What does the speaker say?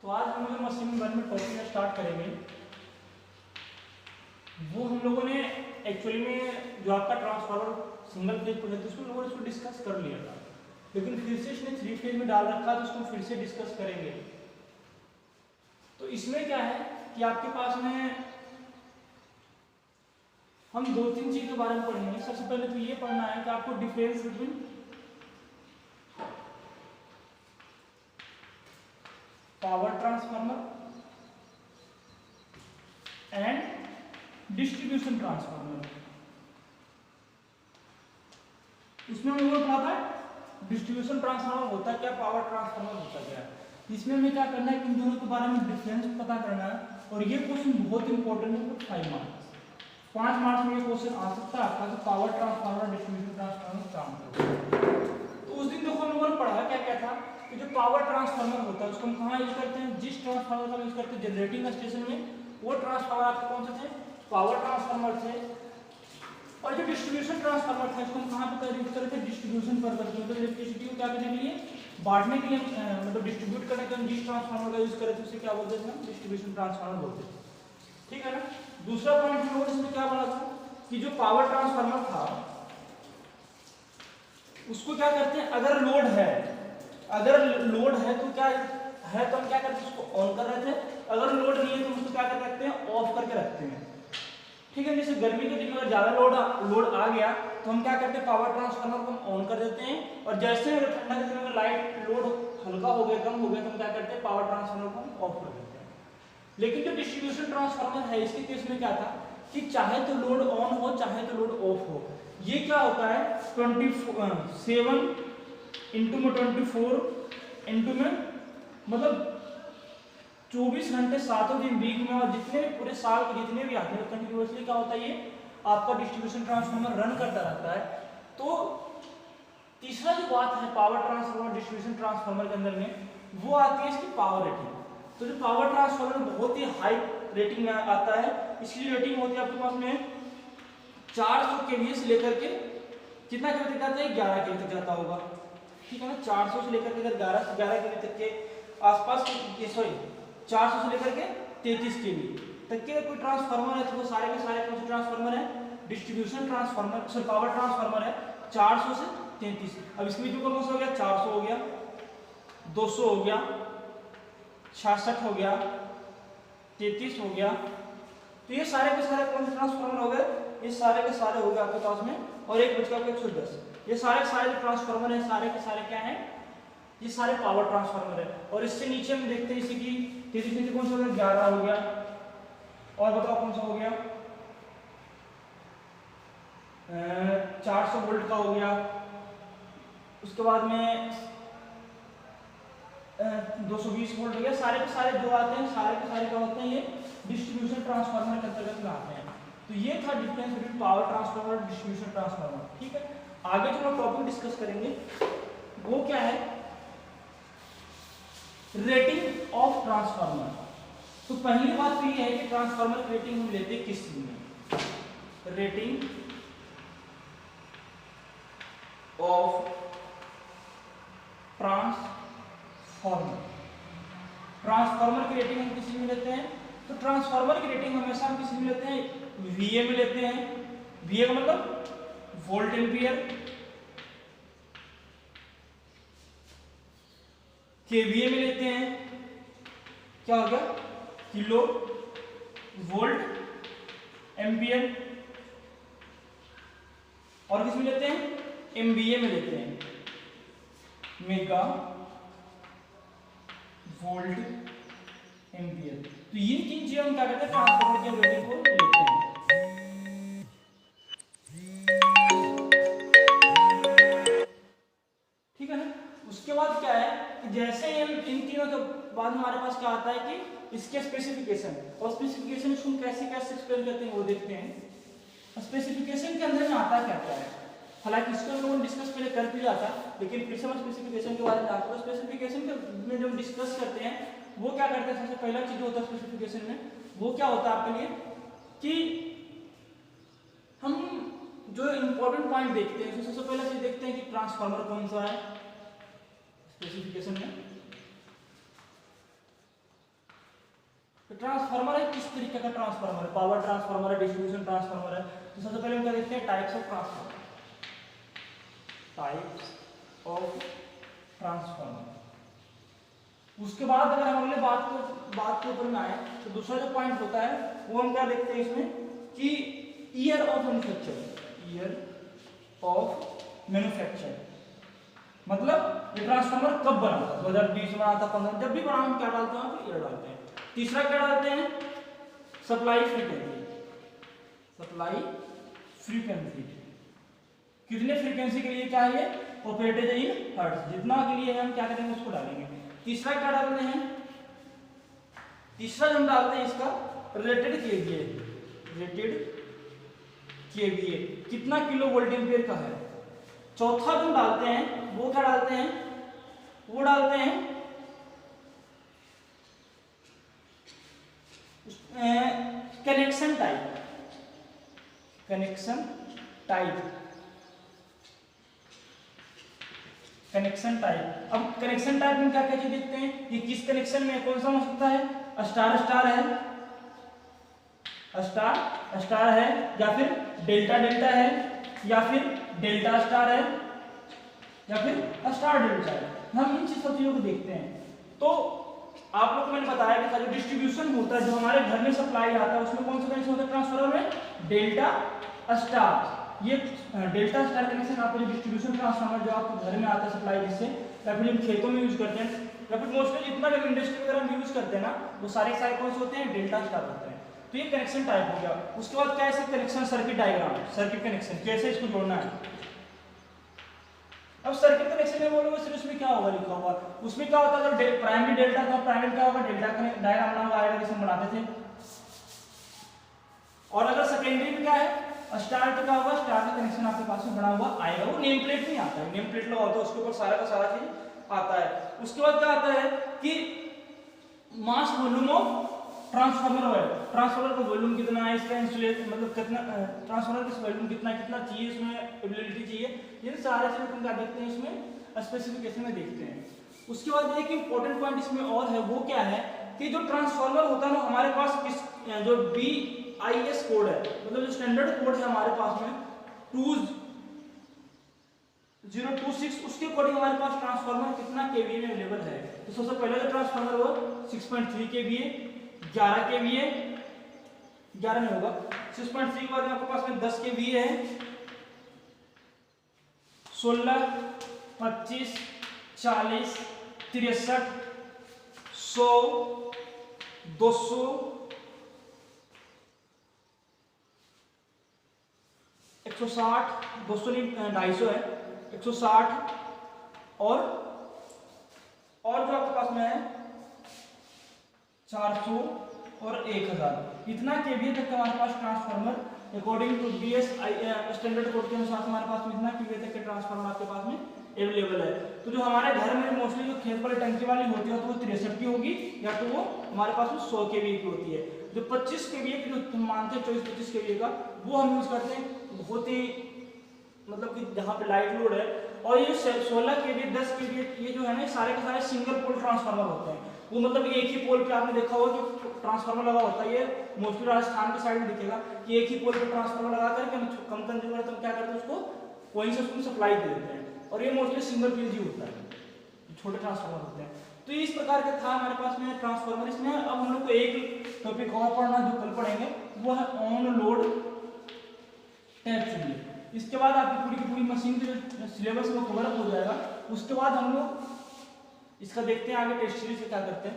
तो आज हम जो मशीन के बारे में टॉपिक स्टार्ट करेंगे वो हम लोगों ने एक्चुअली में जो आपका ट्रांसफार्मर सिंगल फेज पर है तो उसमें लोगों ने इसको डिस्कस कर लिया था, लेकिन फिर से इसने 3 फेज में डाल रखा है तो उसको फिर से डिस्कस करेंगे। तो इसमें क्या है कि आपके पास में हम 2-3 चीज के बारे में पढ़ेंगे। सबसे पहले तो ये पढ़ना है कि आपको difference between power transformer and distribution transformer. इसमें हम लोगों ने पढ़ा था डिस्ट्रीब्यूशन ट्रांसफार्मर होता क्या, पावर ट्रांसफार्मर होता क्या। इसमें हमें क्या करना है कि इन दोनों के बारे में डिफरेंस पता करना है, और ये क्वेश्चन बहुत इंपॉर्टेंट है। 5 मार्क्स 5 मार्क्स में ये क्वेश्चन आ सकता है आपका कि पावर ट्रांसफार्मर डिस्ट्रीब्यूशन ट्रांसफार्मर काम करता। तो उस दिन देखो हम लोगों ने पढ़ा क्या क्या था कि जो पावर ट्रांसफार्मर होता है उसको हम कहाँ यूज करते हैं, जिस ट्रांसफार्मर का यूज करते हैं जनरेटिंग स्टेशन में, वो ट्रांसफार्मर आपके कौन से थे, पावर ट्रांसफार्मर थे। और जो डिस्ट्रीब्यूशन ट्रांसफार्मर था इसको हम कहाँ पे यूज करते थे, डिस्ट्रीब्यूशन पर्पस के, मतलब इलेक्ट्रिसिटी को क्या करने के लिए, बांटने के लिए, मतलब डिस्ट्रीब्यूट करने के लिए जिस ट्रांसफार्मर का यूज करते थे उसे क्या बोलते थे, हम डिस्ट्रीब्यूशन ट्रांसफार्मर बोलते थे। ठीक है ना। दूसरा पॉइंट हम लोगों ने इसमें क्या बोला था कि जो पावर ट्रांसफार्मर था उसको क्या करते हैं, अगर लोड है तो क्या है, तो हम क्या करते हैं उसको ऑन कर रहे थे, अगर लोड नहीं है तो उसको क्या कर रखते हैं, ऑफ करके रखते हैं। ठीक है। जैसे गर्मी के दिन में अगर ज्यादा लोड आ गया तो हम क्या करते हैं, पावर ट्रांसफार्मर को हम ऑन कर देते हैं, और जैसे अगर ठंडा के दिन में लाइट लोड हल्का हो गया, कम हो गया, तो हम क्या करते हैं, पावर ट्रांसफार्मर को हम ऑफ कर देते हैं। लेकिन जो डिस्ट्रीब्यूशन ट्रांसफार्मर है इसके केस में क्या था कि चाहे तो लोड ऑन हो चाहे तो लोड ऑफ हो, ये क्या होता है 7 इंटू में 24 इंटू में मतलब 24 घंटे 7 दिन वीक में, और जितने भी पूरे साल के जितने भी आते हैं कंटिन्यूअसली क्या होता है, ये आपका डिस्ट्रीब्यूशन ट्रांसफार्मर रन करता रहता है। तो तीसरा जो बात है पावर ट्रांसफार्मर डिस्ट्रीब्यूशन ट्रांसफार्मर के अंदर में, वो आती है इसकी पावर रेटिंग। तो जो पावर ट्रांसफार्मर बहुत ही हाई रेटिंग में आता है, इसकी रेटिंग होती है आपके पास में 400 kVA से लेकर के कितना केवी तक जाता है, 11 केवी तक जाता होगा। ठीक है ना। 400 से लेकर के अगर 11 केवी तक के आसपास, सॉरी 400 से लेकर के 33 केवी तक के कोई ट्रांसफार्मर है तो वो सारे के सारे कौन से ट्रांसफार्मर है, distribution transformer, sorry power transformer है 400 से 33। अब इसके बीच में कौन सा हो गया, 400 हो गया, 200 हो गया, 66 हो गया, 33 हो गया। तो ये सारे के सारे कौन से ट्रांसफार्मर हो गए, ये सारे के सारे हो गए आपके पास में, और एक बच गया 110। ये सारे के सारे जो ट्रांसफार्मर है सारे के सारे क्या है, ये सारे पावर ट्रांसफार्मर है। और इससे नीचे हम देखते हैं जैसे कि 33 नीचे कौन सा हो गया, 11 हो गया, और बताओ कौन सा हो गया, 400 वोल्ट का हो गया। उसके बाद में 220 वोल्ट हो गया। सारे के सारे जो आते हैं सारे के सारे क्या होते हैं, ये डिस्ट्रीब्यूशन ट्रांसफार्मर के अंतर्गत में आते हैं। तो ये था डिफरेंस बिटवीन पावर ट्रांसफार्मर और डिस्ट्रीब्यूशन ट्रांसफार्मर। ठीक है। आगे जो हम टॉपिक डिस्कस करेंगे वो क्या है, रेटिंग ऑफ ट्रांसफार्मर। तो पहली बात तो ये है कि ट्रांसफार्मर की रेटिंग हम लेते हैं किस चीज में, रेटिंग ऑफ ट्रांसफार्मर। ट्रांसफार्मर की रेटिंग हम किस चीज में लेते हैं, तो ट्रांसफार्मर की रेटिंग हमेशा हम किस में लेते हैं, VA में लेते हैं। VA का मतलब वोल्ट एम्पियर, KVA में लेते हैं, क्या हो गया, किलो वोल्ट एम्पियर, और किस में लेते हैं, MVA में लेते हैं, मेगा वोल्ट एम्पियर। तो ये 3 चीजें हम क्या करते हैं, ट्रांसफार्मर की रेटिंग को लेते हैं। ठीक है ना। उसके बाद क्या है कि जैसे ही हम इन तीनों के बाद हमारे पास क्या आता है कि इसके स्पेसिफिकेशन, और स्पेसिफिकेशन इसको कैसे कैसे एक्सप्लेन करते हैं वो देखते हैं। स्पेसिफिकेशन के अंदर में आता क्या क्या है, हालांकि इसको हम लोगों ने डिस्कस पहले कर दिया था, लेकिन फिर से हम स्पेसिफिकेशन के बारे में आते हैं। स्पेसिफिकेशन में जो हम डिस्कस करते हैं वो क्या करते हैं, सबसे पहला चीज जो होता है स्पेसिफिकेशन में वो क्या होता है आपके लिए कि हम जो इंपॉर्टेंट पॉइंट देखते हैं, सबसे पहला चीज देखते हैं कि ट्रांसफार्मर कौन सा है स्पेसिफिकेशन में। तो ट्रांसफार्मर है किस तरीके का ट्रांसफार्मर है, पावर ट्रांसफार्मर है, डिस्ट्रीब्यूशन ट्रांसफार्मर है। तो सबसे पहले हम क्या देखते हैं, types of transformer, types of transformer. उसके बाद अगर हम अगले बात के ऊपर में आए तो दूसरा जो पॉइंट होता है वो हम क्या देखते हैं इसमें कि year of manufacture, year of manufacture मतलब ये ट्रांसफार्मर कब बना था, 2020 में बना था, 15, जब भी बना हम क्या डालते हैं, ईयर डालते हैं। तीसरा क्या डालते हैं, सप्लाई फ्रीक्वेंसी, सप्लाई फ्रीक्वेंसी कितने फ्रीक्वेंसी के लिए क्या है, ऑपरेटेड इन हर्ट्ज, जितना के लिए हम क्या करेंगे उसको डालेंगे। तीसरा क्या डालते हैं, तीसरा हम डालते हैं इसका रिलेटेड केवीए, रिलेटेड केवीए कितना किलो वोल्ट एम्पियर का है। चौथा जो डालते हैं वो क्या डालते हैं, वो डालते हैं connection type, connection type, connection type. अब कनेक्शन टाइप में क्या क्या चीज देखते हैं कि किस कनेक्शन में कौन सा हो सकता है, स्टार स्टार है, स्टार स्टार है, या फिर डेल्टा डेल्टा है, या फिर डेल्टा स्टार है, या फिर स्टार डेल्टा है। हम इन सब चीजों को देखते हैं। तो आप लोग को मैंने बताया कि जो डिस्ट्रीब्यूशन होता है, जो हमारे घर में सप्लाई आता है, उसमें कौन सा कनेक्शन होता है ट्रांसफार्मर में, डेल्टा स्टार। ये डेल्टा स्टार कनेक्शन आपको जो डिस्ट्रीब्यूशन ट्रांसफार्मर जो आपके घर में आता है सप्लाई जिससे, या फिर हम खेतों में यूज करते हैं, या फिर मोस्टली जितना भी इंडस्ट्री वगैरह हम यूज करते हैं ना, वो सारे कौन से होते हैं, डेल्टा स्टार होते हैं। तो ये कनेक्शन टाइप हो गया। उसके बाद क्या है, connection circuit diagram, circuit connection कैसे इसको जोड़ना है। अब सर्किट कनेक्शन में बोलोगे सिर्फ उसमें क्या होगा लिखा हुआ, उसमें क्या होता है, अगर प्राइमरी डेल्टा था, प्राइमरी क्या होगा, डेल्टा डायग्राम बना आएगा जैसे हम बनाते थे। और अगर सेकेंडरी में क्या है, स्टार तो क्या होगा, स्टार का कनेक्शन आपके पास में बना हुआ आएगा, वो नेम प्लेट नहीं आता है, नेम प्लेट लगा होता है उसके ऊपर सारा का सारा चीज आता है। उसके बाद क्या आता है कि मास वॉल्यूम ऑफ ट्रांसफार्मर है, ट्रांसफार्मर का वॉल्यूम कितना है, इसका इंसुलेशन मतलब कितना, ट्रांसफार्मर का वॉल्यूम कितना कितना चाहिए, इसमें एबिलिटी चाहिए, ये सारे चीजें हम क्या देखते हैं इसमें स्पेसिफिकेशन में देखते हैं। उसके बाद एक इंपॉर्टेंट पॉइंट इसमें और है, वो क्या है कि जो ट्रांसफार्मर होता है ना हमारे पास किस, जो BIS कोड है, मतलब जो स्टैंडर्ड कोड है हमारे पास में 2026, उसके अकॉर्डिंग हमारे पास ट्रांसफार्मर कितना केवीए में अवेलेबल है। तो सबसे पहले जो ट्रांसफार्मर वो 6.3 केवीए, 11 केवीए, 11 नहीं होगा, 6.3 के बाद आपके पास में 10 केवीए है, 16, 25, 40, 63, 100, 200, 160, 200 नहीं 250 है, 160 और जो आपके पास में है 400 और 1000, इतना केवीए तक का हमारे पास transformer according to BSI standard code के अनुसार हमारे पास में इतना केवीए तक के ट्रांसफार्मर आपके पास में अवेलेबल है। तो जो हमारे घर में मोस्टली जो खेत वाली टंकी वाली होती है तो वो 63 की होगी, या तो वो हमारे पास में 100 केवीए की होती है। जो 25 केवीए की जो हम मानते हैं 24-25 केवीए का, वो हम यूज करते हैं बहुत ही मतलब कि जहाँ पे लाइट लोड है। और ये 16 केवीए, 10 केवीए, ये जो है ना सारे के सारे सिंगल पोल ट्रांसफार्मर होते हैं। वो मतलब एक ही पोल पे आपने देखा होगा कि ट्रांसफार्मर लगा होता है, ये मोस्टली राजस्थान के साइड में दिखेगा कि एक ही पोल पे ट्रांसफार्मर लगा करके हम कम कंज्यूमर तो क्या करते हैं उसको वहीं से उसको सप्लाई दे देते हैं। और ये मोस्टली सिंगल फेज ही होता है, छोटे ट्रांसफार्मर होते हैं। तो इस प्रकार का था हमारे पास में ट्रांसफार्मर। इसमें अब हम लोग को एक टॉपिक और पढ़ना जो कल पढ़ेंगे वो है ऑन लोड टैप शेड्यूल। इसके बाद आपकी पूरी की पूरी मशीन के जो सिलेबस वो कवर हो जाएगा। उसके बाद हम लोग इसका देखते हैं आगे टेस्ट सीरीज से क्या करते हैं।